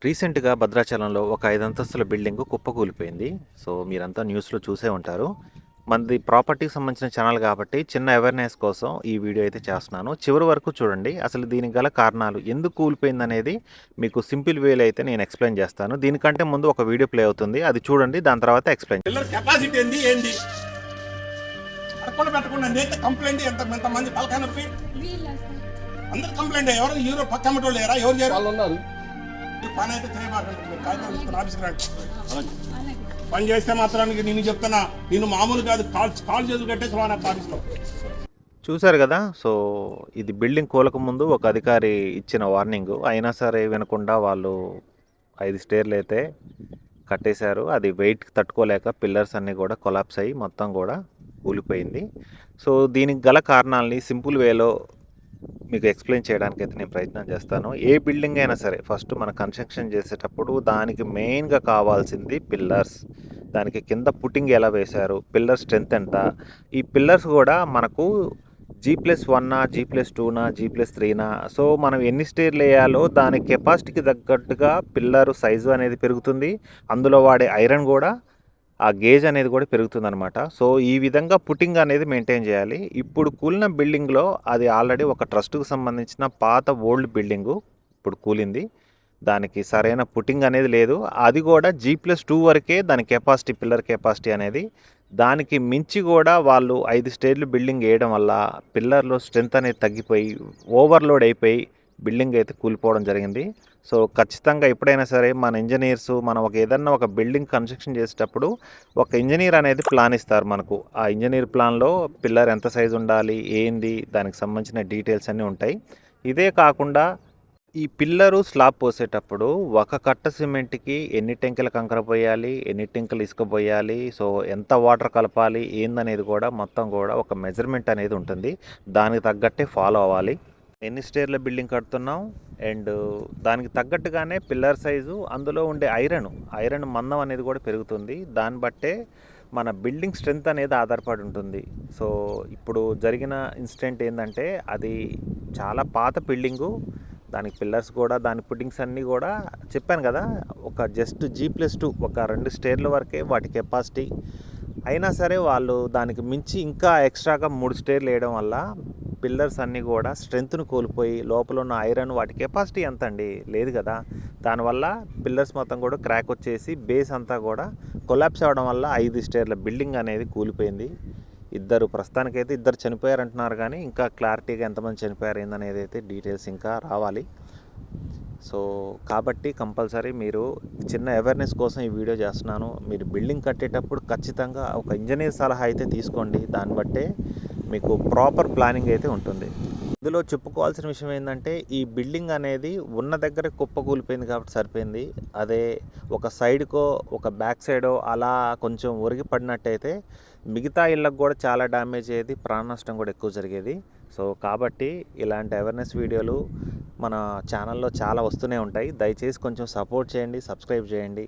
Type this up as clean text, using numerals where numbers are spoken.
రీసెంట్‌గా భద్రాచలంలో ఒక 5 అంతస్తుల బిల్డింగు కుప్పకూలిపోయింది. సో, మీరంతా న్యూస్‌లో చూసే ఉంటారు. మనది ప్రాపర్టీకి సంబంధించిన ఛానల్ కాబట్టి చిన్న అవేర్‌నెస్ కోసం ఈ వీడియో అయితే చేస్తున్నాను. చివరి వరకు చూడండి. అసలు దీనికి గల కారణాలు, ఎందుకు కూలిపోయిందనేది మీకు సింపుల్ వేలో అయితే నేను ఎక్స్‌ప్లెయిన్ చేస్తాను. దీనికంటే ముందు ఒక వీడియో ప్లే అవుతుంది. అది చూడండి. దాని తర్వాత ఎక్స్‌ప్లెయిన్ పిల్లర్ కెపాసిటీ ఏంది అడగకుండా పెట్టకుండా నేత కంప్లైంట్ ఎంతమంది తలకాయ నొప్పి అందరు కంప్లైంట్ ఎవరు హీరో పక్క వాళ్ళు లేరా ఎవరు చేయరు వాళ్ళు ఉన్నారు పని అయితే చేయబాకండి కాగితాలు తీసుకుని ఆఫీస్కి రండి పని చేస్తే మాత్రానికి నేను చెప్తున్నా నేను మామూలు కాదు కాల్ చేతులు కట్టేసి నాకు ఆఫీస్లో చూశారు కదా. సో, ఇది బిల్డింగ్ కూలక ముందు ఒక అధికారి ఇచ్చిన వార్నింగ్. అయినా సరే వినకుండా వాళ్ళు 5 స్టేర్లు అయితే కట్టేశారు. అది వెయిట్ తట్టుకోలేక పిల్లర్స్ అన్నీ కూడా కొలాప్స్ అయ్యి మొత్తం కూడా కూలిపోయింది. సో, దీనికి గల కారణాలని సింపుల్ వేలో మీకు ఎక్స్ప్లెయిన్ చేయడానికి అయితే నేను ప్రయత్నం చేస్తాను. ఏ బిల్డింగ్ అయినా సరే ఫస్ట్ మనం కన్స్ట్రక్షన్ చేసేటప్పుడు దానికి మెయిన్గా కావాల్సింది పిల్లర్స్. దానికి కింద పుట్టింగ్ ఎలా వేశారు, పిల్లర్ స్ట్రెంత్ ఎంత, ఈ పిల్లర్స్ కూడా మనకు G+1 G+2 G+3 సో మనం ఎన్ని స్టేర్లు వేయాలో దాని కెపాసిటీకి తగ్గట్టుగా పిల్లర్ సైజు అనేది పెరుగుతుంది. అందులో వాడే ఐరన్ కూడా ఆ గేజ్ అనేది కూడా పెరుగుతుందనమాట. సో ఈ విధంగా పుట్టింగ్ అనేది మెయింటైన్ చేయాలి. ఇప్పుడు కూలిన బిల్డింగ్లో అది ఆల్రెడీ ఒక ట్రస్ట్కు సంబంధించిన పాత ఓల్డ్ బిల్డింగు ఇప్పుడు కూలింది. దానికి సరైన పుట్టింగ్ అనేది లేదు. అది కూడా G+2 వరకే దాని కెపాసిటీ, పిల్లర్ కెపాసిటీ అనేది. దానికి మించి కూడా వాళ్ళు 5 స్టేర్లు బిల్డింగ్ వేయడం వల్ల పిల్లర్లో స్ట్రెంత్ అనేది తగ్గిపోయి ఓవర్లోడ్ అయిపోయి బిల్డింగ్ అయితే కూలిపోవడం జరిగింది. సో ఖచ్చితంగా ఎప్పుడైనా సరే మన ఇంజనీర్స్ మనం ఏదన్నా ఒక బిల్డింగ్ కన్స్ట్రక్షన్ చేసేటప్పుడు ఒక ఇంజనీర్ అనేది ప్లాన్ ఇస్తారు మనకు. ఆ ఇంజనీర్ ప్లాన్లో పిల్లర్ ఎంత సైజు ఉండాలి, ఏంది, దానికి సంబంధించిన డీటెయిల్స్ అన్నీ ఉంటాయి. ఇదే కాకుండా ఈ పిల్లరు స్లాబ్ పోసేటప్పుడు ఒక కట్ట సిమెంట్కి ఎన్ని టెంకుల కంకర పోయాలి, ఎన్ని టెంకులు ఇసుక పోయాలి, సో ఎంత వాటర్ కలపాలి ఏందనేది కూడా మొత్తం కూడా ఒక మెజర్మెంట్ అనేది ఉంటుంది. దానికి తగ్గట్టే ఫాలో అవ్వాలి. ఎన్ని స్టేర్ల బిల్డింగ్ కడుతున్నాం అండ్ దానికి తగ్గట్టుగానే పిల్లర్ సైజు, అందులో ఉండే ఐరన్ మందం అనేది కూడా పెరుగుతుంది. దాన్ని బట్టే మన బిల్డింగ్ స్ట్రెంత్ అనేది ఆధారపడి ఉంటుంది. సో ఇప్పుడు జరిగిన ఇన్సిడెంట్ ఏంటంటే అది చాలా పాత బిల్డింగు. దానికి పిల్లర్స్ కూడా దాని పుట్టింగ్స్ అన్నీ కూడా చెప్పాను కదా, ఒక జస్ట్ G+2 ఒక 2 స్టేర్ల వరకే వాటి కెపాసిటీ. అయినా సరే వాళ్ళు దానికి మించి ఇంకా ఎక్స్ట్రాగా 3 స్టేర్లు వేయడం వల్ల పిల్లర్స్ అన్నీ కూడా స్ట్రెంత్ను కోల్పోయి లోపల ఉన్న ఐరన్ వాటి కెపాసిటీ ఎంత అండి లేదు కదా. దానివల్ల పిల్లర్స్ మొత్తం కూడా క్రాక్ వచ్చేసి బేస్ అంతా కూడా కొలాప్స్ అవ్వడం వల్ల 5 స్టేర్ల బిల్డింగ్ అనేది కూలిపోయింది. ప్రస్తుతానికైతే ఇద్దరు చనిపోయారు అంటున్నారు, కానీ ఇంకా క్లారిటీగా ఎంతమంది చనిపోయారు ఏందనేది అయితే డీటెయిల్స్ ఇంకా రావాలి. సో కాబట్టి కంపల్సరీ మీరు చిన్న అవేర్నెస్ కోసం ఈ వీడియో చేస్తున్నాను. మీరు బిల్డింగ్ కట్టేటప్పుడు ఖచ్చితంగా ఒక ఇంజనీర్ సలహా అయితే తీసుకోండి. దాన్ని బట్టే మీకు ప్రాపర్ ప్లానింగ్ అయితే ఉంటుంది. ఇందులో చెప్పుకోవాల్సిన విషయం ఏంటంటే ఈ బిల్డింగ్ అనేది ఉన్న దగ్గర కుప్పకూలిపోయింది కాబట్టి సరిపోయింది. అదే ఒక సైడ్కో ఒక బ్యాక్ సైడో అలా కొంచెం ఒరిగి పడినట్టయితే మిగతా ఇళ్ళకు కూడా చాలా డ్యామేజ్ అయ్యేది, ప్రాణ నష్టం కూడా ఎక్కువ జరిగేది. సో కాబట్టి ఇలాంటి అవేర్నెస్ వీడియోలు మన ఛానల్లో చాలా వస్తూనే ఉంటాయి. దయచేసి కొంచెం సపోర్ట్ చేయండి, సబ్స్క్రైబ్ చేయండి.